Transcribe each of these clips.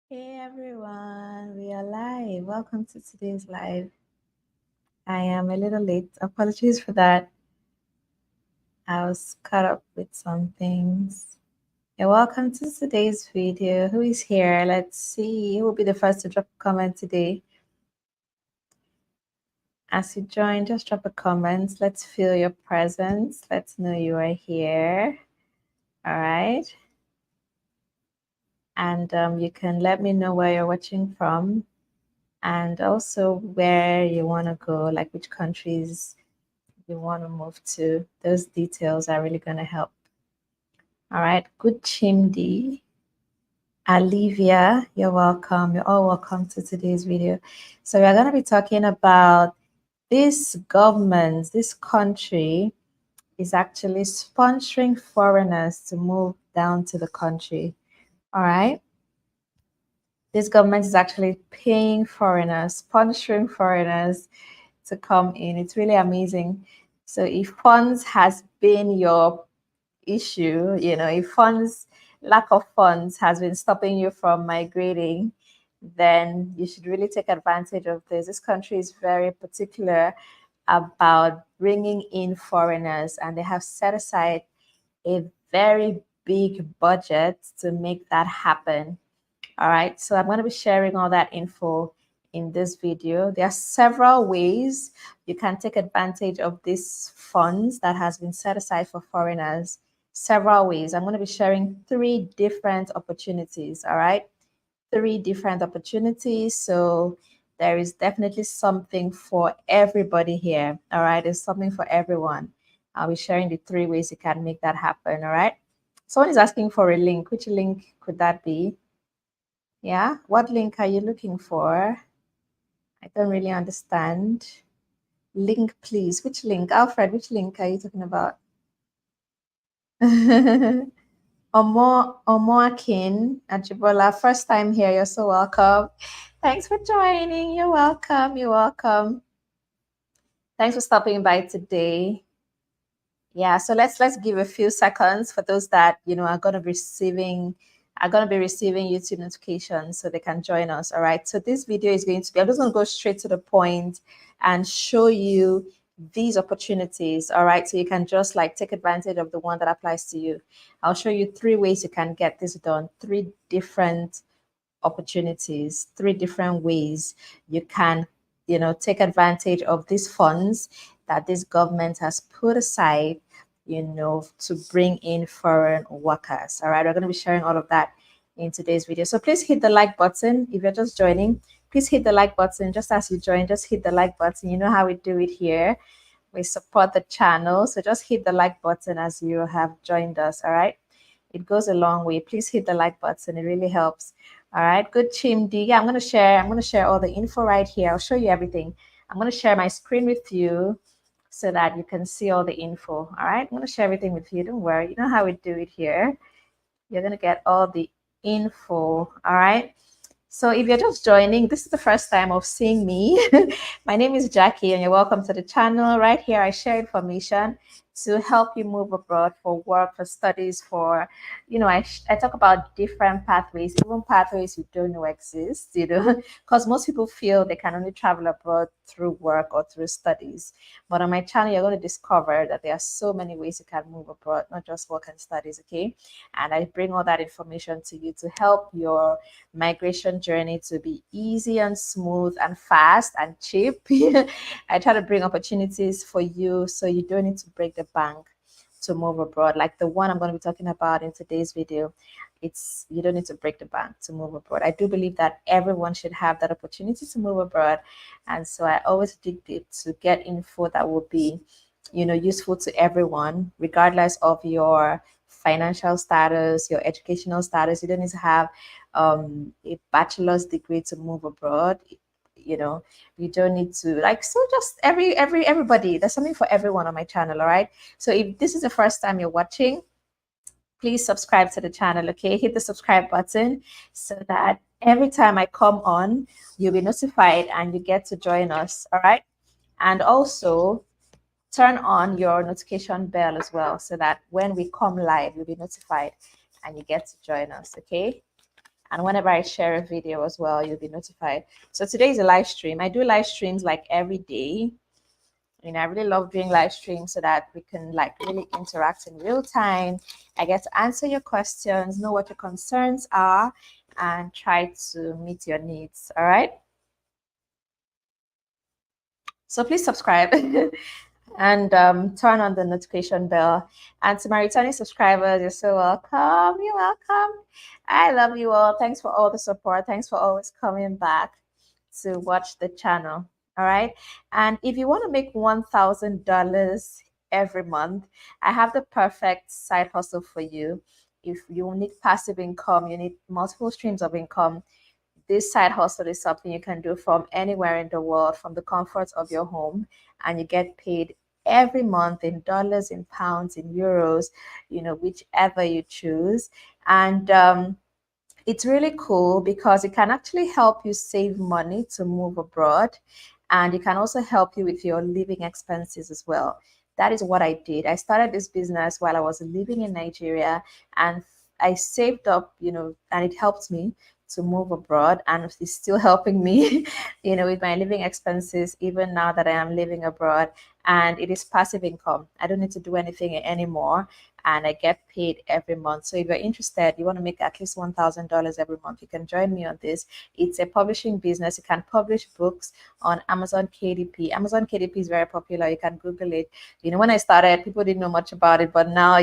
Hey everyone, we are live. Welcome to today's live. I am a little late. Apologies for that. I was caught up with some things. Yeah, welcome to today's video. Who is here? Let's see. Who will be the first to drop a comment today? As you join, just drop a comment. Let's feel your presence. Let's know you are here. All right. And you can let me know where you're watching from and also where you want to go, like which countries you want to move to. Those details are really going to help. All right. Good Chimdi. Olivia, you're welcome. You're all welcome to today's video. So we're going to be talking about this government, this country is actually sponsoring foreigners to move down to the country. All right. This government is actually paying foreigners, sponsoring foreigners to come in. It's really amazing. So if funds has been your issue, if lack of funds has been stopping you from migrating, then you should really take advantage of this. This country is very particular about bringing in foreigners, and they have set aside a very big budget to make that happen. All right, so I'm going to be sharing all that info in this video. There are several ways you can take advantage of these funds that has been set aside for foreigners. Several ways. I'm going to be sharing 3 different opportunities. All right, 3 different opportunities. So there is definitely something for everybody here. All right, there's something for everyone. I'll be sharing the 3 ways you can make that happen. All right. Someone is asking for a link. Which link could that be? Yeah, what link are you looking for? I don't really understand. Link, please. Which link? Alfred, which link are you talking about? Omoakin Ajibola, first time here. You're so welcome. Thanks for joining. You're welcome. You're welcome. Thanks for stopping by today. Yeah, so let's give a few seconds for those that are going to be receiving YouTube notifications so they can join us. All right, so this video is going to be, I'm just going to go straight to the point and show you these opportunities. All right, so you can just like take advantage of the one that applies to you. I'll show you 3 ways you can get this done, 3 different opportunities, 3 different ways you can take advantage of these funds that this government has put aside to bring in foreign workers. All right, we're going to be sharing all of that in today's video. So please hit the like button. If you're just joining, please hit the like button. Just as you join, just hit the like button. You know how we do it here. We support the channel. So just hit the like button as you have joined us. All right, it goes a long way. Please hit the like button. It really helps. All right, good Chimdi. Yeah, I'm gonna share all the info right here. I'll show you everything. I'm gonna share my screen with you so that you can see all the info. All right, I'm gonna share everything with you. Don't worry. You know how we do it here. You're gonna get all the info. All right. So if you're just joining, this is the first time of seeing me. My name is Jackie and you're welcome to the channel. Right here, I share information to help you move abroad for work, for studies, for, I talk about different pathways, even pathways you don't know exist, because most people feel they can only travel abroad through work or through studies. But on my channel, you're going to discover that there are so many ways you can move abroad, not just work and studies, okay? And I bring all that information to you to help your migration journey to be easy and smooth and fast and cheap. I try to bring opportunities for you so you don't need to break the bank to move abroad. Like the one I'm going to be talking about in today's video, you don't need to break the bank to move abroad. I do believe that everyone should have that opportunity to move abroad, and so I always dig deep to get info that will be useful to everyone regardless of your financial status, your educational status. You don't need to have a bachelor's degree to move abroad. You don't need to, like, so just everybody, there's something for everyone on my channel. All right, so if this is the first time you're watching, please subscribe to the channel. Okay, hit the subscribe button so that every time I come on, you'll be notified and you get to join us. All right, and also turn on your notification bell as well so that when we come live, you'll be notified and you get to join us. Okay, And whenever I share a video as well, you'll be notified. So today is a live stream. I do live streams like every day. I really love doing live streams so that we can like really interact in real time. I get to answer your questions, know what your concerns are, and try to meet your needs. All right. So please subscribe and turn on the notification bell. And to my returning subscribers, you're so welcome. You're welcome. I love you all. Thanks for all the support. Thanks for always coming back to watch the channel. All right. And if you want to make $1,000 every month, I have the perfect side hustle for you. If you need passive income, you need multiple streams of income, this side hustle is something you can do from anywhere in the world, from the comfort of your home, and you get paid every month in dollars, in pounds, in euros, whichever you choose. And it's really cool because it can actually help you save money to move abroad, and it can also help you with your living expenses as well. That is what I did. I started this business while I was living in Nigeria, and I saved up, and it helped me to move abroad, and it's still helping me, with my living expenses, even now that I am living abroad. And it is passive income. I don't need to do anything anymore, and I get paid every month. So if you're interested, you want to make at least $1,000 every month, you can join me on this. It's a publishing business. You can publish books on Amazon KDP. Amazon KDP is very popular. You can Google it. When I started, people didn't know much about it, but now,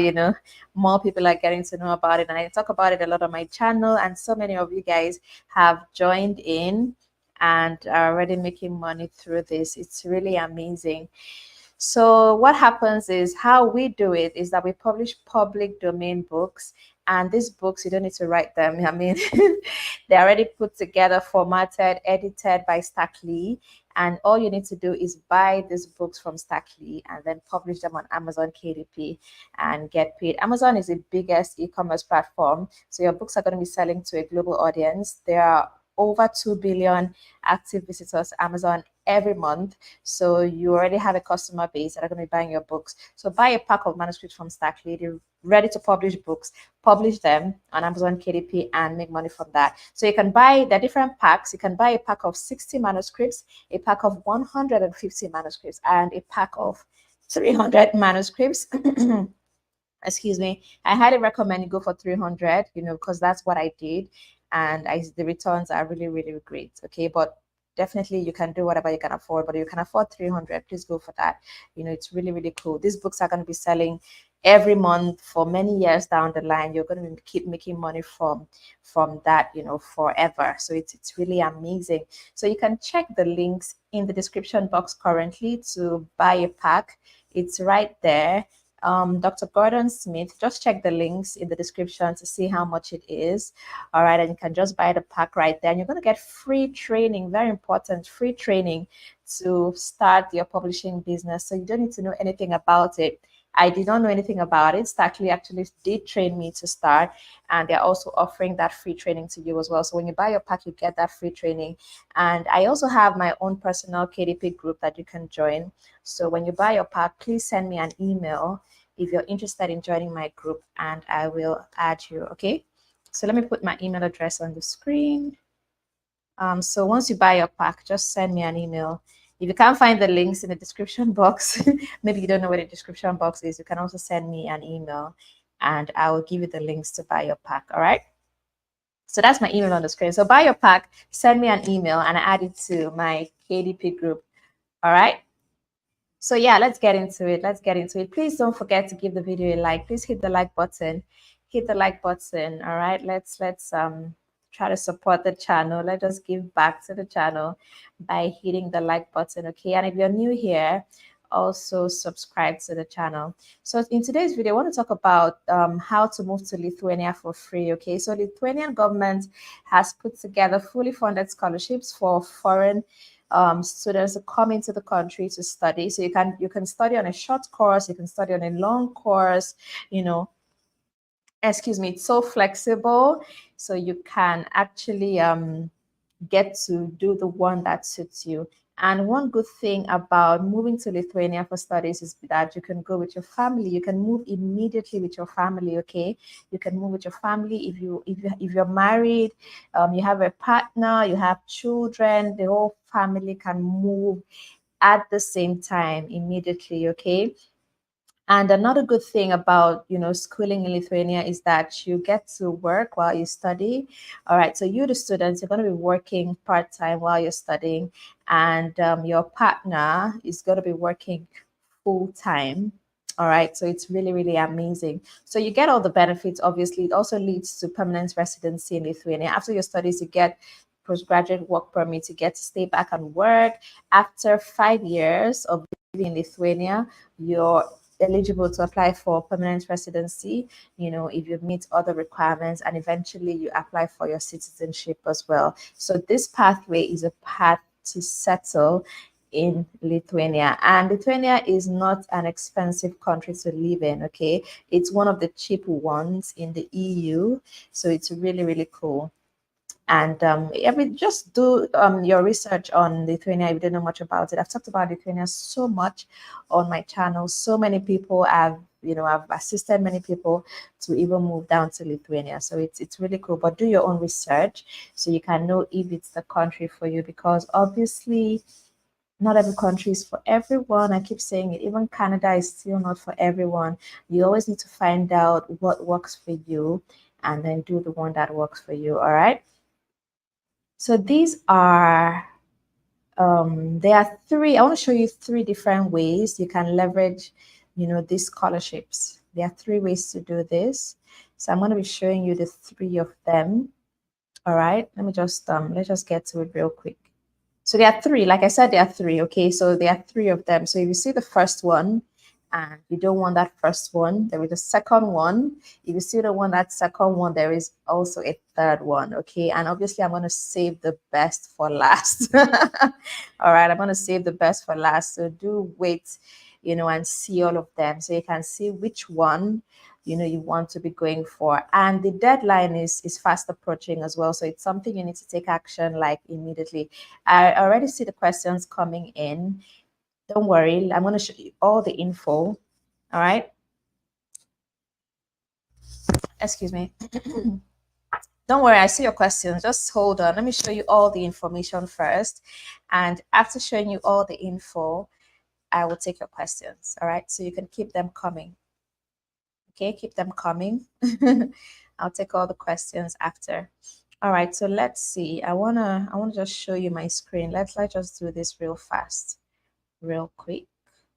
more people are getting to know about it. And I talk about it a lot on my channel, and so many of you guys have joined in and are already making money through this. It's really amazing. So what happens is, how we do it is that we publish public domain books, and these books, you don't need to write them. I mean, they're already put together, formatted, edited by STACKLEE, and all you need to do is buy these books from STACKLEE and then publish them on Amazon KDP and get paid. Amazon is the biggest e-commerce platform, so your books are going to be selling to a global audience. There are over 2 billion active visitors to Amazon every month. So you already have a customer base that are going to be buying your books. So buy a pack of manuscripts from STACKLEE. They're ready to publish books. Publish them on Amazon KDP and make money from that. So you can buy the different packs. You can buy a pack of 60 manuscripts, a pack of 150 manuscripts, and a pack of 300 manuscripts. Excuse me. I highly recommend you go for 300, because that's what I did. And the returns are really, really great. Okay. But definitely you can do whatever you can afford, but if you can afford 300, please go for that. It's really, really cool. These books are going to be selling every month for many years down the line. You're going to keep making money from that, forever. So it's really amazing. So you can check the links in the description box currently to buy a pack. It's right there. Dr. Gordon Smith. Just check the links in the description to see how much it is. All right, and you can just buy the pack right there. And you're going to get free training, very important, free training to start your publishing business. So you don't need to know anything about it. I did not know anything about it. STACKLEE actually did train me to start, and they're also offering that free training to you as well. So when you buy your pack, you get that free training. And I also have my own personal KDP group that you can join. So when you buy your pack, please send me an email if you're interested in joining my group, and I will add you. Okay. So let me put my email address on the screen. So once you buy your pack, just send me an email. If you can't find the links in the description box, maybe you don't know where the description box is, you can also send me an email and I will give you the links to buy your pack. All right. So that's my email on the screen. So buy your pack, send me an email, and I add it to my KDP group. All right. So yeah, let's get into it. Let's get into it. Please don't forget to give the video a like. Please hit the like button. Hit the like button. All right. Let's try to support the channel. Let us give back to the channel by hitting the like button. Okay. And if you're new here, also subscribe to the channel. So in today's video, I want to talk about how to move to Lithuania for free. Okay. So Lithuanian government has put together fully funded scholarships for foreign students to come into the country to study. So you can study on a short course, you can study on a long course, excuse me, it's so flexible. So you can actually get to do the one that suits you. And one good thing about moving to Lithuania for studies is that you can go with your family. You can move immediately with your family. Okay, you can move with your family if you're married, you have a partner, you have children. The whole family can move at the same time immediately. Okay. And another good thing about, schooling in Lithuania is that you get to work while you study. All right, so you, the students, you're going to be working part time while you're studying, and your partner is going to be working full time. All right, so it's really, really amazing. So you get all the benefits. Obviously, it also leads to permanent residency in Lithuania. After your studies, you get postgraduate work permit. You get to stay back and work. After 5 years of living in Lithuania, you're eligible to apply for permanent residency, if you meet other requirements, and eventually you apply for your citizenship as well. So this pathway is a path to settle in Lithuania. And Lithuania is not an expensive country to live in, okay? It's one of the cheap ones in the EU. So it's really, really cool. And just do your research on Lithuania if you don't know much about it. I've talked about Lithuania so much on my channel. So many people have, I've assisted many people to even move down to Lithuania. So it's really cool. But do your own research so you can know if it's the country for you, because obviously not every country is for everyone. I keep saying it. Even Canada is still not for everyone. You always need to find out what works for you and then do the one that works for you. All right. So these are, there are three, I want to show you three different ways you can leverage, these scholarships. There are three ways to do this. So I'm going to be showing you the three of them. All right, let's just get to it real quick. So there are three, like I said, there are three. Okay, so there are three of them. So if you see the first one and you don't want that first one, there is a second one. If you see the one, that second one, there is also a third one. Okay, and obviously I'm going to save the best for last. All right, I'm going to save the best for last. So do wait, and see all of them so you can see which one you want to be going for. And the deadline is fast approaching as well, so it's something you need to take action like immediately. I already see the questions coming in. Don't worry, I'm going to show you all the info. All right, excuse me. Don't worry, I see your questions. Just hold on, let me show you all the information first, and after showing you all the info, I will take your questions. All right, so you can keep them coming. Okay, keep them coming. I'll take all the questions after. All right, so let's see. I wanna just show you my screen. Let's just do this real fast, real quick.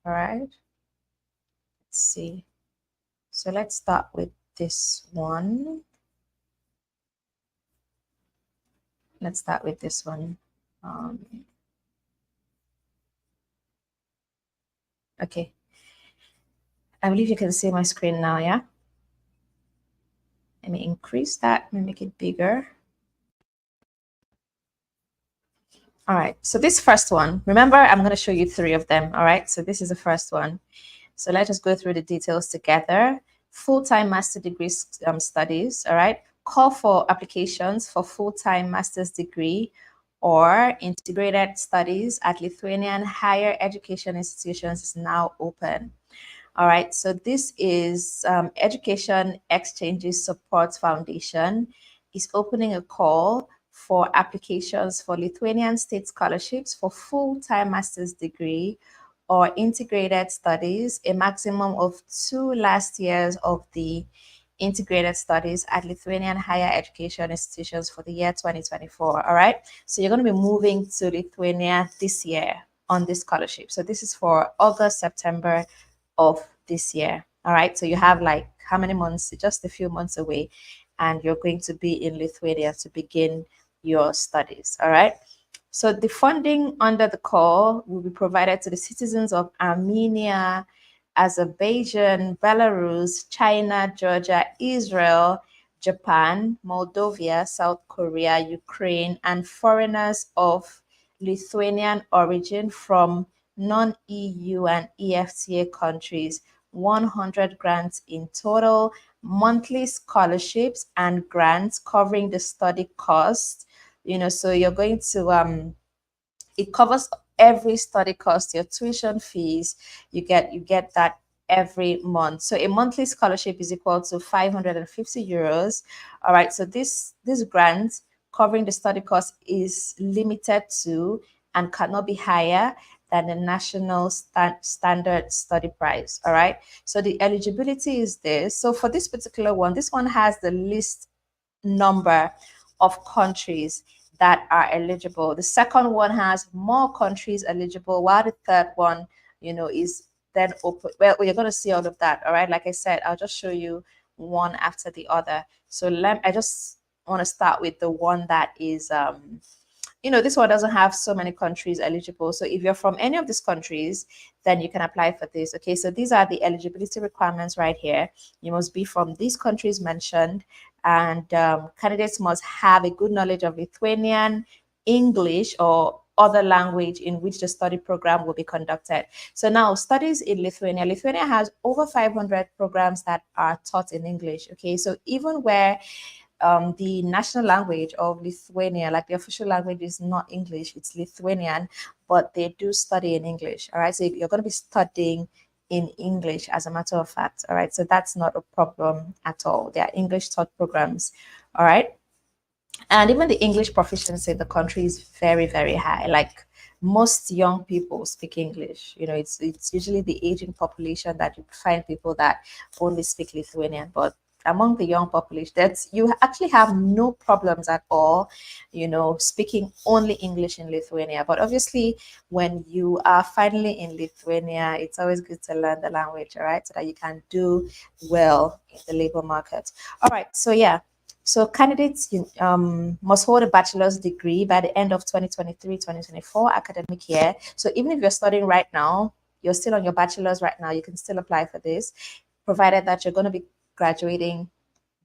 All right. Let's see. So let's start with this one. Let's start with this one. Okay. I believe you can see my screen now, yeah? Let me increase that, let me make it bigger. All right, so this first one, remember, I'm going to show you three of them. All right, so this is the first one. So let's just go through the details together. Full-time master degree studies. All right, call for applications for full-time master's degree or integrated studies at Lithuanian higher education institutions is now open. All right, so this is Education Exchanges Support Foundation is opening a call for applications for Lithuanian state scholarships for full-time master's degree or integrated studies, a maximum of 2 last years of the integrated studies at Lithuanian higher education institutions for the year 2024. All right, so you're going to be moving to Lithuania this year on this scholarship. So this is for August, September of this year. All right, so you have like how many months? Just a few months away, and you're going to be in Lithuania to begin your studies. All right, so the funding under the call will be provided to the citizens of Armenia, Azerbaijan, Belarus, China, Georgia, Israel, Japan, Moldova, South Korea, Ukraine, and foreigners of Lithuanian origin from non-EU and EFTA countries. 100 grants in total, monthly scholarships and grants covering the study costs. So you're going to it covers every study cost, your tuition fees, you get that every month. So a monthly scholarship is equal to 550 euros. All right, so this grant covering the study cost is limited to and cannot be higher than the national standard study price. All right, so the eligibility is this. So for this particular one, this one has the least number of countries that are eligible. The second one has more countries eligible, while the third one, is then open. Well, you're going to see all of that. All right. Like I said, I'll just show you one after the other. So I just want to start with the one that is this one doesn't have so many countries eligible. So if you're from any of these countries, then you can apply for this. Okay, so these are the eligibility requirements right here. You must be from these countries mentioned, and candidates must have a good knowledge of Lithuanian, English, or other language in which the study program will be conducted. So now, studies in Lithuania. Lithuania has over 500 programs that are taught in English. Okay, so even where the national language of Lithuania, like the official language, is not English, it's Lithuanian, but they do study in English. All right, so you're going to be studying in English, as a matter of fact. All right, so that's not a problem at all. They are English taught programs. All right, and even the English proficiency in the country is very, very high. Like, most young people speak English. It's usually the aging population that you find people that only speak Lithuanian, but among the young population, that's you actually have no problems at all, speaking only English in Lithuania. But obviously, when you are finally in Lithuania, it's always good to learn the language, all right, so that you can do well in the labor market. All right, so yeah. So candidates must hold a bachelor's degree by the end of 2023-2024 academic year. So even if you're studying right now, you're still on your bachelor's right now, you can still apply for this, provided that you're going to be graduating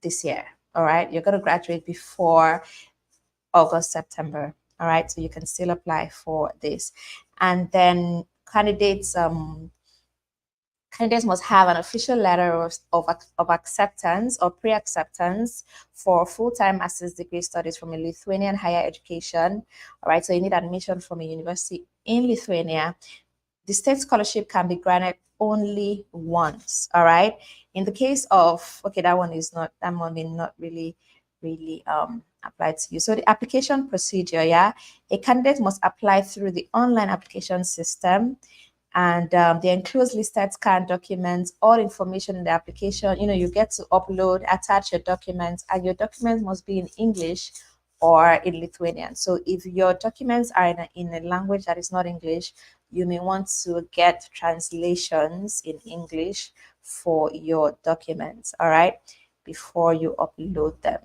this year. All right, you're going to graduate before August, September. All right, so you can still apply for this. And then candidates must have an official letter of acceptance or pre-acceptance for full-time master's degree studies from a Lithuanian higher education. All right, so you need admission from a university in Lithuania. The state scholarship can be granted only once. All right, in the case of, okay, that one may not really apply to you. So the application procedure, yeah, a candidate must apply through the online application system, and they enclose listed scanned documents, all information in the application. You get to upload, attach your documents, and your documents must be in English or in Lithuanian. So if your documents are in a language that is not English, you may want to get translations in English for your documents, all right, before you upload them.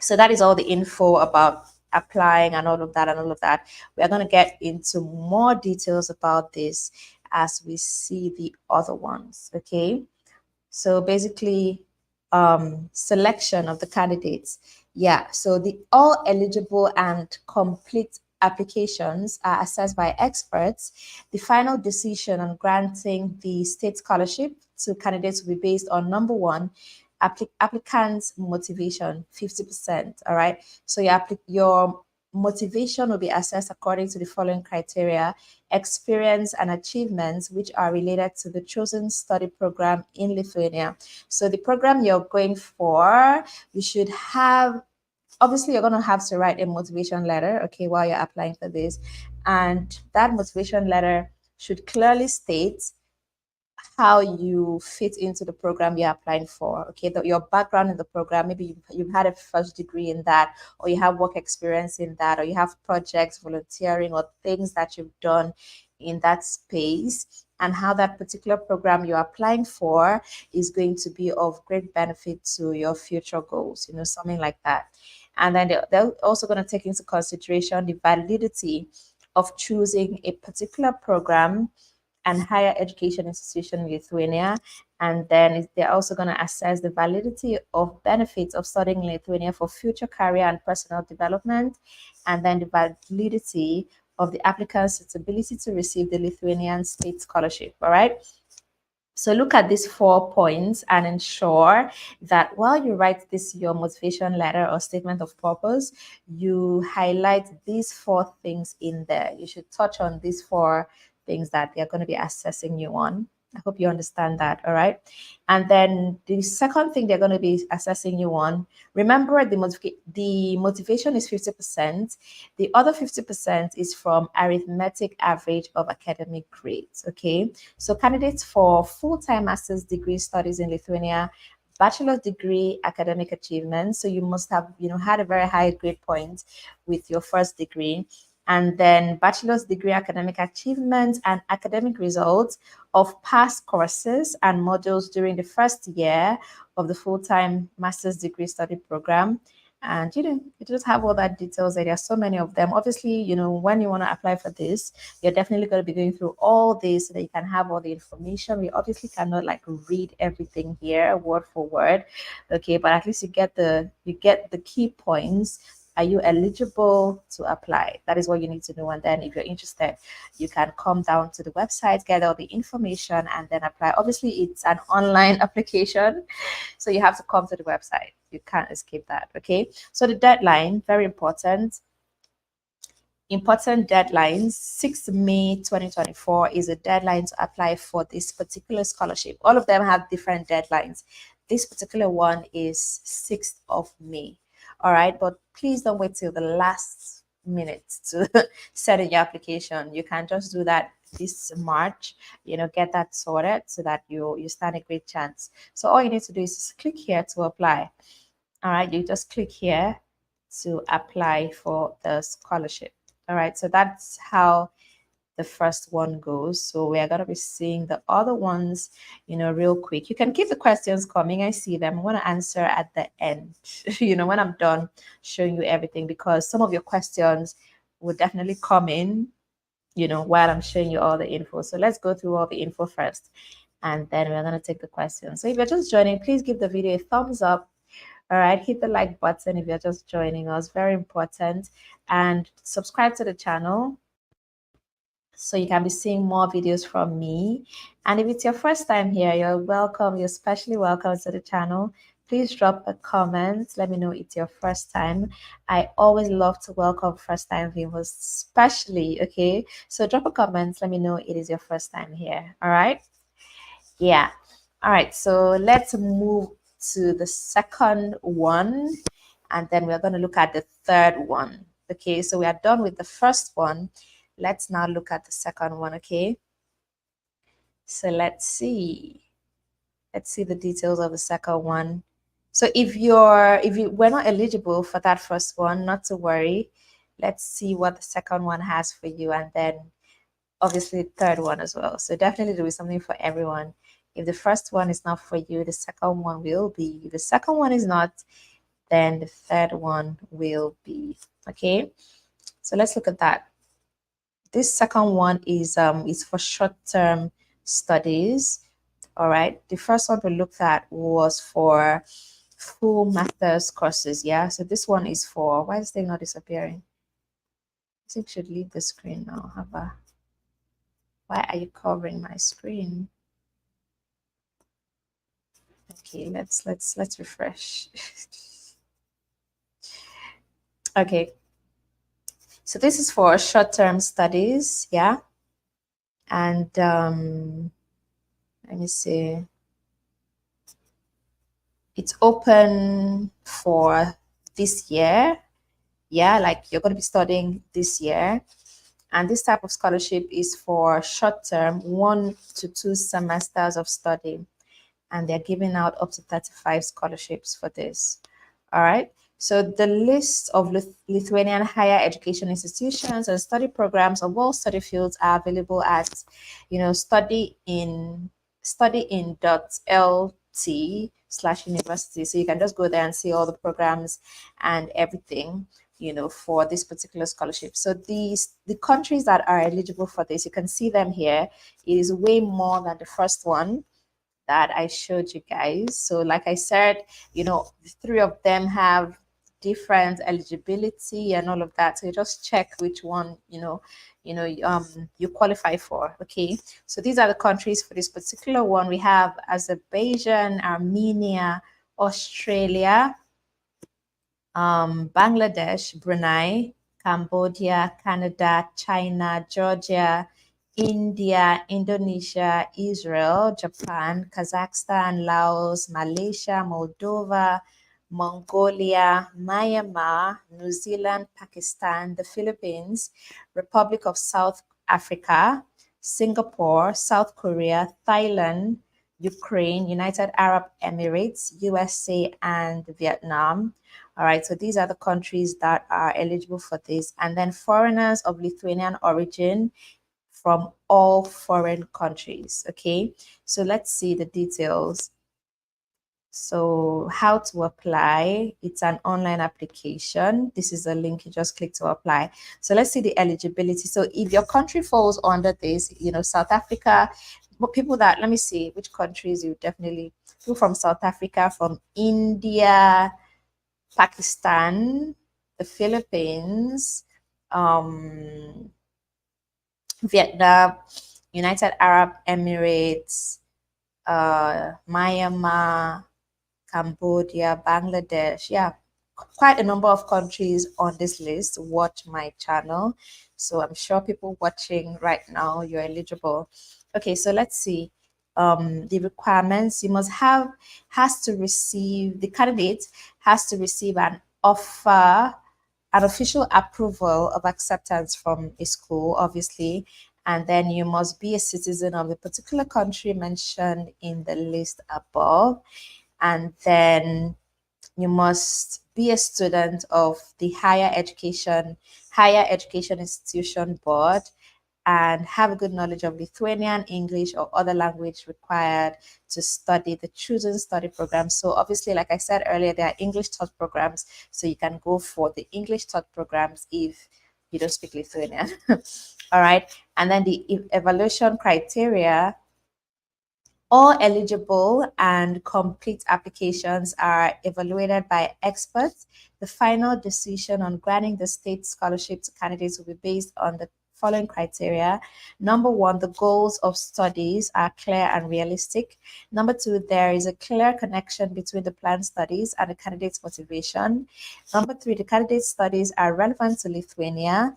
So that is all the info about applying and all of that. We are going to get into more details about this as we see the other ones. Okay, so basically, selection of the candidates. Yeah, so the all eligible and complete applications are assessed by experts. The final decision on granting the state scholarship to candidates will be based on, number one, applicant's motivation, 50%. All right, so your motivation will be assessed according to the following criteria: experience and achievements which are related to the chosen study program in Lithuania. So the program you're going for, you should have, obviously you're going to have to write a motivation letter, okay, while you're applying for this. And that motivation letter should clearly state how you fit into the program you're applying for. Okay, your background in the program, maybe you've had a first degree in that, or you have work experience in that, or you have projects, volunteering, or things that you've done in that space, and how that particular program you're applying for is going to be of great benefit to your future goals, something like that. And then they're also going to take into consideration the validity of choosing a particular program and higher education institution in Lithuania. And then they're also going to assess the validity of benefits of studying in Lithuania for future career and personal development, and then the validity of the applicant's ability to receive the Lithuanian state scholarship. All right. So look at these 4 points and ensure that while you write this your motivation letter or statement of purpose, you highlight these 4 things in there. You should touch on these 4 things that they're going to be assessing you on. I hope you understand that. All right. And then the second thing they're going to be assessing you on, remember the motivation is 50%. The other 50% is from arithmetic average of academic grades. Okay. So candidates for full-time master's degree studies in Lithuania, bachelor's degree academic achievements. So you must have, had a very high grade point with your first degree. And then bachelor's degree academic achievements and academic results of past courses and modules during the first year of the full-time master's degree study program. And you just have all that details there. There are so many of them. Obviously, when you want to apply for this, you're definitely going to be going through all this so that you can have all the information. We obviously cannot like read everything here word for word, okay, but at least you get the key points. Are you eligible to apply? That is what you need to know. And then if you're interested, you can come down to the website, get all the information, and then apply. Obviously, it's an online application, so you have to come to the website. You can't escape that, okay? So the deadline, very important. Important deadlines, 6th May 2024 is a deadline to apply for this particular scholarship. All of them have different deadlines. This particular one is 6th of May. All right, but please don't wait till the last minute to set in your application. You can just do that this March, get that sorted so that you stand a great chance. So all you need to do is just click here to apply. All right, you just click here to apply for the scholarship. All right, so that's how the first one goes. So we are going to be seeing the other ones, real quick. You can keep the questions coming. I see them. I want to answer at the end, when I'm done showing you everything, because some of your questions will definitely come in, while I'm showing you all the info. So let's go through all the info first, and then we're going to take the questions. So if you're just joining, please give the video a thumbs up. All right, hit the like button if you're just joining us, very important, and subscribe to the channel so you can be seeing more videos from me. And if it's your first time here, you're welcome. You're especially welcome to the channel. Please drop a comment. Let me know it's your first time. I always love to welcome first time viewers, especially, okay? So drop a comment. Let me know it is your first time here. All right? Yeah. All right. So let's move to the second one, and then we're going to look at the third one. Okay. So we are done with the first one. Let's now look at the second one, okay? So let's see the details of the second one. So if you were not eligible for that first one, not to worry. Let's see what the second one has for you, and then obviously the third one as well. So definitely there is something for everyone. If the first one is not for you, the second one will be. If the second one is not, then the third one will be. Okay, so let's look at that. This second one is for short-term studies. All right. The first one we looked at was for full master's courses. Yeah. So this one is for, why is the thing not disappearing? I think I should leave the screen now. Why are you covering my screen? Okay, let's refresh. Okay. So this is for short-term studies, yeah. And let me see. It's open for this year. Yeah, like you're going to be studying this year. And this type of scholarship is for short-term, 1 to 2 semesters of study. And they're giving out up to 35 scholarships for this. All right. So the list of Lithuanian higher education institutions and study programs of all study fields are available at, studying.lt/university. So you can just go there and see all the programs and everything, for this particular scholarship. So the countries that are eligible for this, you can see them here. It is way more than the first one that I showed you guys. So like I said, the 3 of them have different eligibility and all of that. So you just check which one you qualify for. Okay, so these are the countries for this particular one. We have Azerbaijan, Armenia, Australia, Bangladesh, Brunei, Cambodia, Canada, China, Georgia, India, Indonesia, Israel, Japan, Kazakhstan, Laos, Malaysia, Moldova, Mongolia, Myanmar, New Zealand, Pakistan, the Philippines, Republic of South Africa, Singapore, South Korea, Thailand, Ukraine, United Arab Emirates, USA, and Vietnam. All right, so these are the countries that are eligible for this. And then foreigners of Lithuanian origin from all foreign countries. Okay, so let's see the details. So how to apply, it's an online application. This is a link, you just click to apply. So let's see the eligibility. So if your country falls under this, South Africa, but people that, let me see which countries you definitely, people from South Africa, from India, Pakistan, the Philippines, Vietnam, United Arab Emirates, Myanmar, Cambodia, Bangladesh. Yeah, quite a number of countries on this list watch my channel. So I'm sure people watching right now, you're eligible. Okay, so let's see. The requirements, the candidate has to receive an offer, an official approval of acceptance from a school, obviously, and then you must be a citizen of the particular country mentioned in the list above, and then you must be a student of the higher education institution board, and have a good knowledge of Lithuanian, English, or other language required to study the chosen study program. So obviously, like I said earlier, there are English taught programs, so you can go for the English taught programs if you don't speak Lithuanian. All right, and then the evaluation criteria. All eligible and complete applications are evaluated by experts. The final decision on granting the state scholarship to candidates will be based on the following criteria. Number one, the goals of studies are clear and realistic. Number two, there is a clear connection between the planned studies and the candidate's motivation. Number three, the candidate's studies are relevant to Lithuanian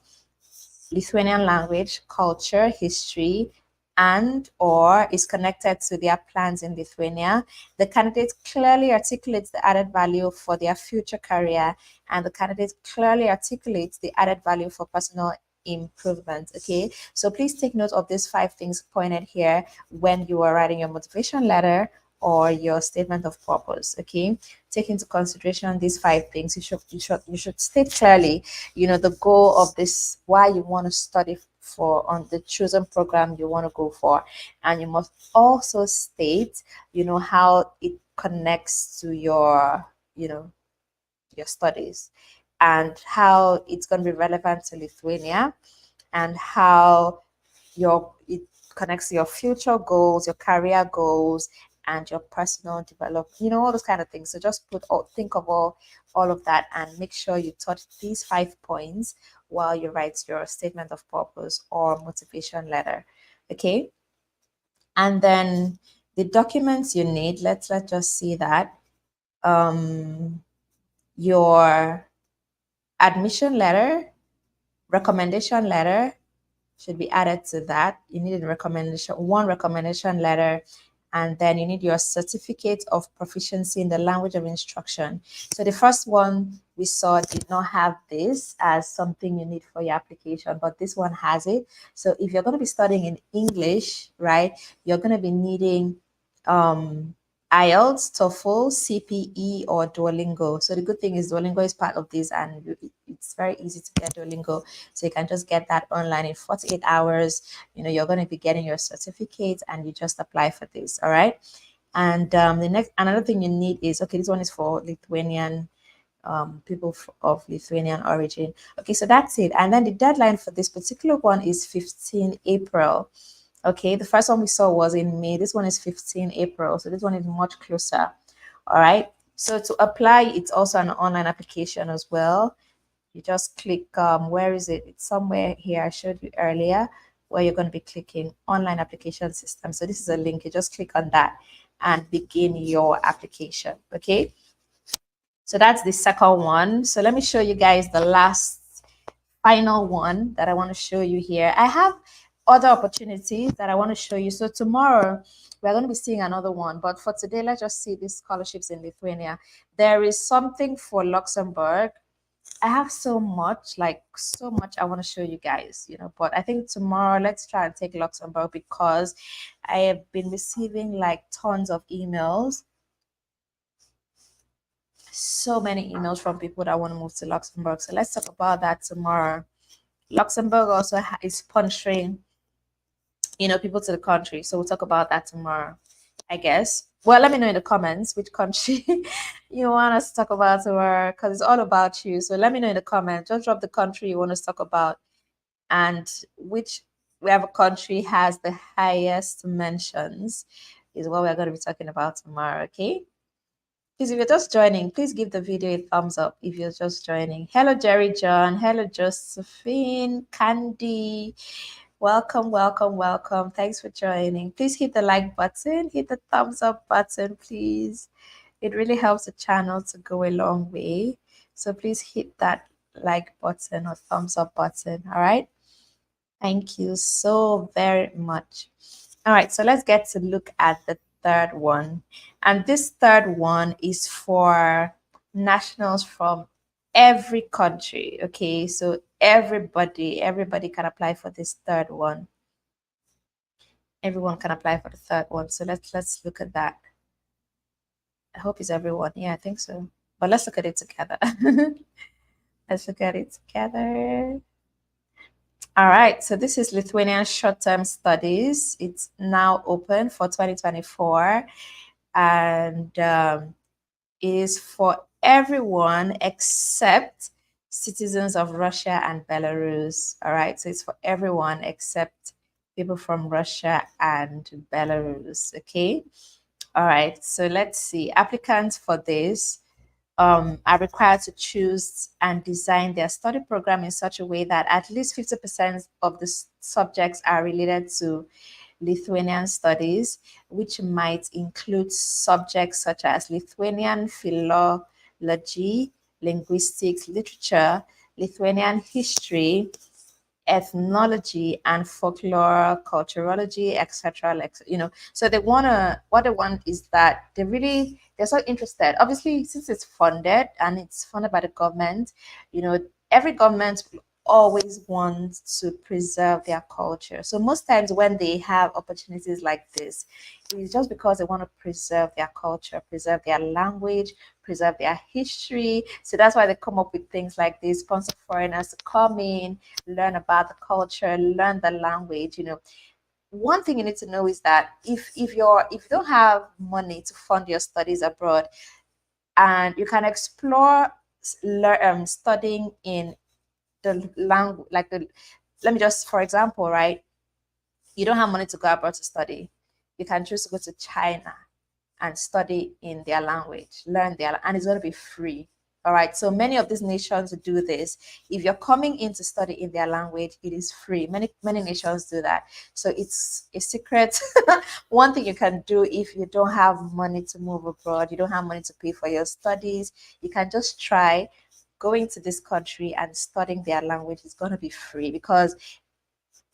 language, culture, history, and or is connected to their plans in Lithuania. The candidate clearly articulates the added value for their future career, and the candidate clearly articulates the added value for personal improvement. Okay, so please take note of these 5 things pointed here when you are writing your motivation letter or your statement of purpose. Okay, take into consideration these 5 things. You should state clearly, the goal of this, why you want to study for on the chosen program you want to go for, and you must also state, how it connects to your studies, and how it's going to be relevant to Lithuania, and how it connects to your future goals, your career goals, and your personal development, all those kind of things. So just think of all of that, and make sure you touch these 5 points while you write your statement of purpose or motivation letter. Okay, and then the documents you need, let's just see that. Your admission letter, recommendation letter should be added to that. You need one recommendation letter, and then you need your certificate of proficiency in the language of instruction. So the first one we saw did not have this as something you need for your application, but this one has it. So if you're going to be studying in English, right, you're going to be needing IELTS, TOEFL, CPE, or Duolingo. So the good thing is Duolingo is part of this, and it's very easy to get Duolingo. So you can just get that online in 48 hours. You're going to be getting your certificate, and you just apply for this. All right. And another thing you need is, okay, this one is for Lithuanian people of Lithuanian origin. Okay, so that's it. And then the deadline for this particular one is 15 April. Okay, the first one we saw was in May. This one is 15 April. So this one is much closer. All right. So to apply, it's also an online application as well. You just click, where is it? It's somewhere here. I showed you earlier where you're going to be clicking online application system. So this is a link. You just click on that and begin your application. Okay. So that's the second one. So let me show you guys the last final one that I want to show you here. I have other opportunities that I want to show you. So tomorrow we're going to be seeing another one, but for today, let's just see these scholarships in Lithuania. There is something for Luxembourg. I have so much, like so much I want to show you guys, but I think tomorrow let's try and take Luxembourg because I have been receiving like tons of emails, so many emails from people that want to move to Luxembourg. So let's talk about that tomorrow. Luxembourg also is sponsoring, people to the country. So we'll talk about that tomorrow, I guess. Well, let me know in the comments which country you want us to talk about tomorrow because it's all about you. So let me know in the comments. Just drop the country you want us to talk about and whichever country has the highest mentions is what we're going to be talking about tomorrow, okay? Please, if you're just joining, please give the video a thumbs up if you're just joining. Hello, Jerry John. Hello, Josephine, Candy. Welcome, welcome, welcome. Thanks for joining. Please hit the like button, hit the thumbs up button, please. It really helps the channel to go a long way. So please hit that like button or thumbs up button. All right. Thank you so very much. All right, so let's get to look at the third one. And this third one is for nationals from every country. Okay, so everybody can apply for this third one. Everyone can apply for the third one. So let's look at that. I hope it's everyone. Yeah, I think so. But let's look at it together. Let's look at it together. All right, so this is Lithuanian short-term studies. It's now open for 2024, and it is for everyone except citizens of Russia and Belarus. All right, so it's for everyone except people from Russia and Belarus. Okay. All right, so let's see. Applicants for this are required to choose and design their study program in such a way that at least 50% of the subjects are related to Lithuanian studies, which might include subjects such as Lithuanian philology, linguistics, literature, Lithuanian history, ethnology and folklore, culturology, etc. So what they want is that they're so interested. Obviously, since it's funded and it's funded by the government, every government will always want to preserve their culture. So most times when they have opportunities like this, it's just because they want to preserve their culture, preserve their language, preserve their history. So that's why they come up with things like this, sponsor foreigners to come in, learn about the culture, learn the language. One thing you need to know is that if you don't have money to fund your studies abroad, and you can explore studying in the language, let me just, for example, right? You don't have money to go abroad to study. You can choose to go to China and study in their language, and it's going to be free. All right. So many of these nations do this. If you're coming in to study in their language, it is free. Many nations do that. So it's a secret. One thing you can do if you don't have money to move abroad, you don't have money to pay for your studies, you can just try going to this country and studying their language. Is going to be free because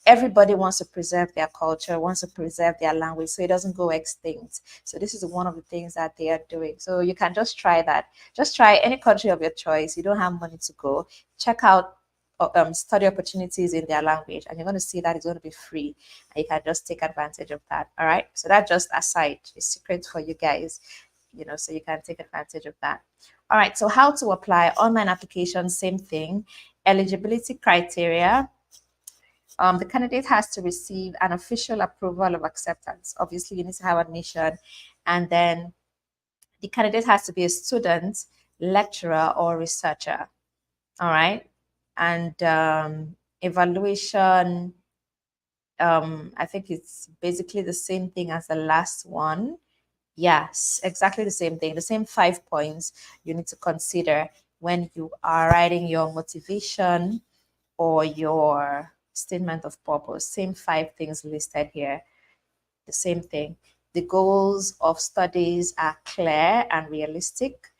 everybody wants to preserve their culture, wants to preserve their language so it doesn't go extinct. So this is one of the things that they are doing. So you can just try that. Just try any country of your choice. You don't have money to go. Check out study opportunities in their language, and you're going to see that it's going to be free, and you can just take advantage of that. All right. So that just aside, a secret for you guys, so you can take advantage of that. All right. So how to apply online application? Same thing. Eligibility criteria. The candidate has to receive an official approval of acceptance. Obviously, you need to have admission, and then the candidate has to be a student, lecturer, or researcher. All right, and evaluation. I think it's basically the same thing as the last one. Yes, exactly the same thing. The same 5 points you need to consider when you are writing your motivation or your statement of purpose. Same 5 things listed here. The same thing. The goals of studies are clear and realistic.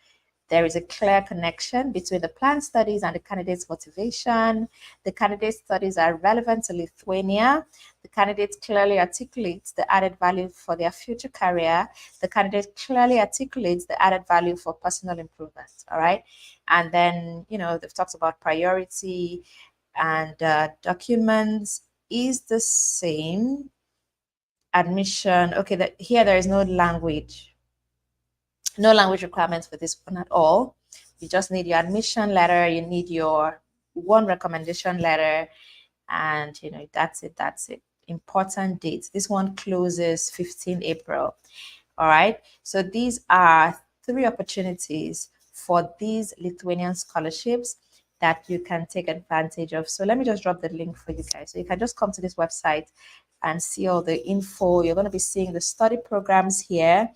There is a clear connection between the planned studies and the candidate's motivation. The candidate studies are relevant to Lithuania. The candidate clearly articulates the added value for their future career. The candidate clearly articulates the added value for personal improvement. All right. And then, they've talked about priority and documents is the same. Admission. Okay, here there is no language requirements for this one at all. You just need your admission letter, you need your one recommendation letter, and that's it. Important dates. This one closes 15 April. All right. So these are 3 opportunities for these Lithuanian scholarships that you can take advantage of. So let me just drop the link for you guys. So you can just come to this website and see all the info. You're going to be seeing the study programs here.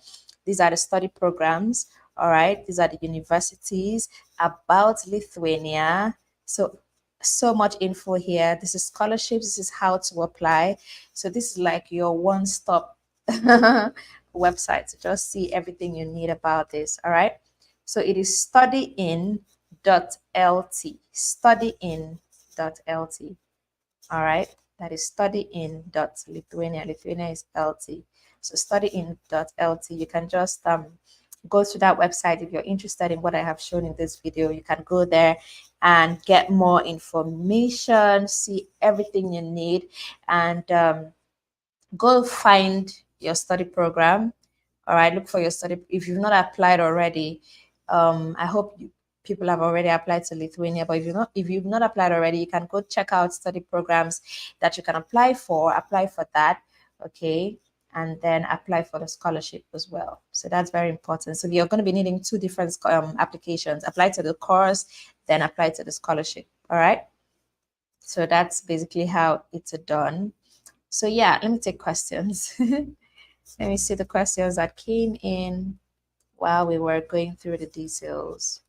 These are the study programs. All right. These are the universities about Lithuania. So much info here. This is scholarships. This is how to apply. So this is like your one-stop website to just see everything you need about this. All right. So it is studyin.lt. Studyin.lt. All right. That is studyin.lithuania. Lithuania is LT. So studyin.lt. You can just go to that website if you're interested in what I have shown in this video. You can go there and get more information, see everything you need, and go find your study program. All right, look for your study. If you've not applied already, I hope people have already applied to Lithuania. But if you've not applied already, you can go check out study programs that you can apply for. Apply for that, okay, and then apply for the scholarship as well. So that's very important. So you're going to be needing 2 different applications: apply to the course, then apply to the scholarship. All right. So that's basically how it's done. So yeah, let me take questions. Let me see the questions that came in while we were going through the details.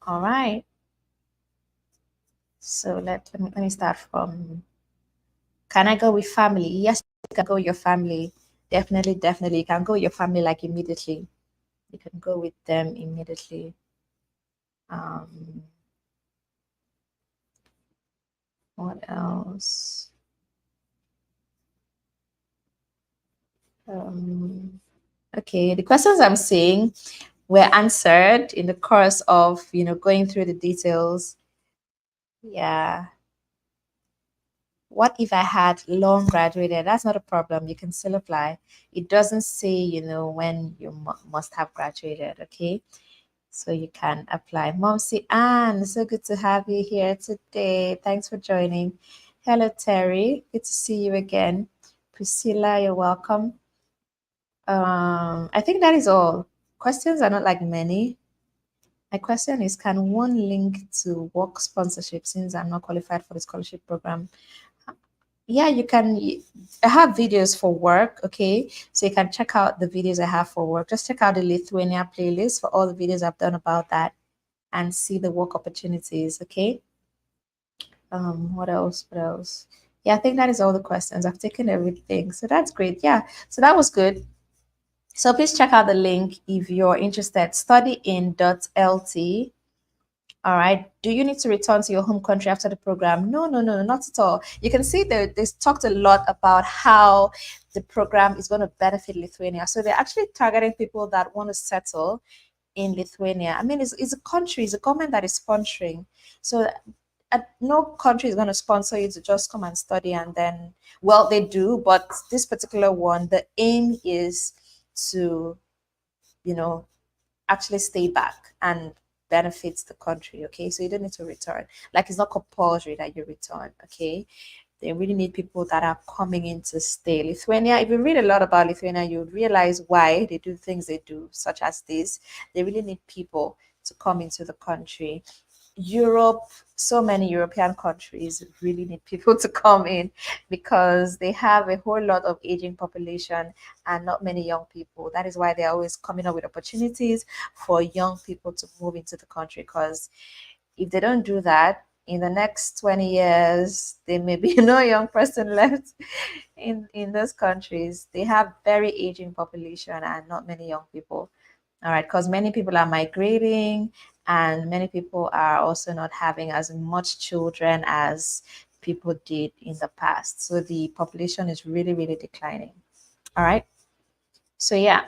All right. So let me start from, can I go with family? Yes, you can go with your family. Definitely. You can go with your family like immediately. You can go with them immediately. What else? Okay, the questions I'm seeing were answered in the course of going through the details. Yeah. What if I had long graduated? That's not a problem. You can still apply. It doesn't say when you must have graduated. Okay, so you can apply. Momsy Ann, so good to have you here today. Thanks for joining. Hello Terry, good to see you again. Priscilla, you're welcome. I think that is all. Questions are not like many. My question is, can one link to work sponsorship since I'm not qualified for the scholarship program? Yeah, you can. I have videos for work, okay? So you can check out the videos I have for work. Just check out the Lithuania playlist for all the videos I've done about that and see the work opportunities, okay? What else? What else? Yeah, I think that is all the questions. I've taken everything. So that's great. Yeah, so that was good. So please check out the link if you're interested. Studyin.lt. All right. Do you need to return to your home country after the program? No, not at all. You can see they talked a lot about how the program is going to benefit Lithuania. So they're actually targeting people that want to settle in Lithuania. I mean, it's a country, it's a government that is sponsoring. So no country is going to sponsor you to just come and study and then, well, they do, but this particular one, the aim is to, actually stay back and benefits the country. Okay, so you don't need to return. Like, it's not compulsory that you return. Okay, they really need people that are coming in to stay. Lithuania, if you read a lot about Lithuania, you would realize why they do things they do, such as this. They really need people to come into the country. Europe, so many European countries really need people to come in because they have a whole lot of aging population and not many young people. That is why they're always coming up with opportunities for young people to move into the country, because if they don't do that, in the next 20 years, there may be no young person left in those countries. They have very aging population and not many young people. All right, because many people are migrating and many people are also not having as much children as people did in the past. So the population is really, really declining. All right. So yeah,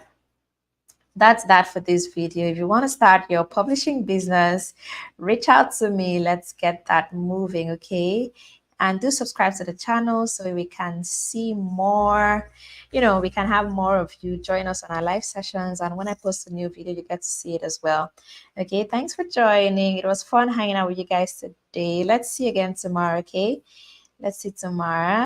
that's that for this video. If you want to start your publishing business, reach out to me. Let's get that moving, okay? And do subscribe to the channel so we can see more. We can have more of you join us on our live sessions. And when I post a new video, you get to see it as well. Okay, thanks for joining. It was fun hanging out with you guys today. Let's see you again tomorrow, okay? Let's see tomorrow.